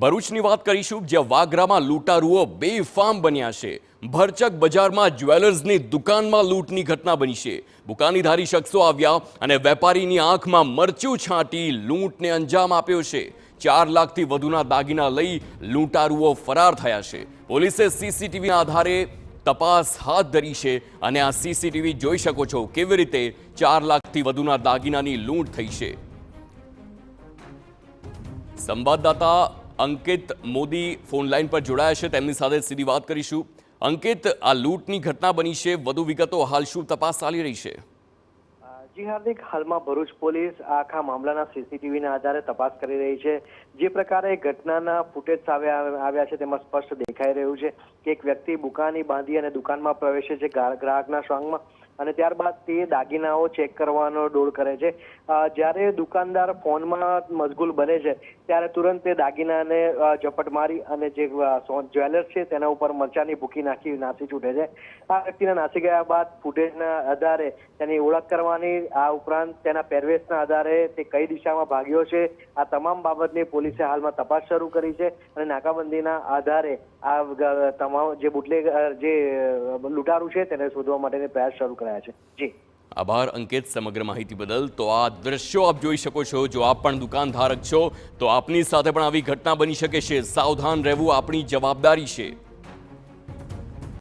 ભરૂચની વાત કરીશું, જ્યાં વાગરામાં લૂંટારુઓ બેફામ બન્યા છે। ભરચક બજારમાં જ્વેલર્સની દુકાનમાં લૂંટની ઘટના બની છે। બુકાનીધારી શખ્સો આવ્યા અને વેપારીની આંખમાં મરચું છાંટી લૂંટને અંજામ આપ્યો છે। 4 લાખથી વધુના દાગીના લઈ લૂંટારુઓ ફરાર થયા છે। પોલીસે સીસીટીવીના આધારે તપાસ હાથ ધરી છે અને આ સીસીટીવી જોઈ શકો છો કેવી રીતે 4 લાખથી વધુના દાગીનાની લૂંટ થઈ છે। સંવાદદાતા અંકિત મોદી ફોન લાઈન પર જોડાયા છે, તેમની સાથે સીધી વાત કરીશું। અંકિત, આ લૂંટની ઘટના બની છે, વધુ વિગતો હાલ શું તપાસ ચાલી રહી છે? જી હાર્દિક, હાલમાં ભરૂચ પોલીસ આખા મામલાના સીસીટીવીના આધારે તપાસ કરી રહી છે। જે પ્રકારે ઘટનાના ફૂટેજ સામે આવ્યા છે તેમાં સ્પષ્ટ દેખાઈ રહ્યું છે કે એક વ્યક્તિ બુકાની બાંધી અને દુકાનમાં પ્રવેશે છે ગ્રાહકના સ્ટ્રોંગમાં, અને ત્યારબાદ તે દાગીનાઓ ચેક કરવાનો ડોળ કરે છે। જ્યારે દુકાનદાર ફોનમાં મશગુલ બને છે ત્યારે તુરંત તે દાગીનાને ઝપટ મારી અને જે જ્વેલર્સ છે તેના ઉપર મરચાની ભૂકી નાસી છૂટે છે। આ વ્યક્તિને નાસી ગયા બાદ ફૂટેજના આધારે તેની ઓળખ કરવાની, આ ઉપરાંત તેના પહેરવેશના આધારે તે કઈ દિશામાં ભાગ્યો છે, આ તમામ બાબતની પોલીસે હાલમાં તપાસ શરૂ કરી છે અને નાકાબંધીના આધારે આ તમામ જે જે લૂંટારૂ છે તેને શોધવા માટેનો પ્રયાસ શરૂ કર્યા છે। જી આભાર અંકિત, સમગ્ર માહિતી બદલ। તો આ દ્રશ્યો આપ જોઈ શકો છો। જો આપ પણ દુકાનધારક છો તો આપની સાથે પણ આવી ઘટના બની શકે છે। સાવધાન રહેવું આપણી જવાબદારી છે।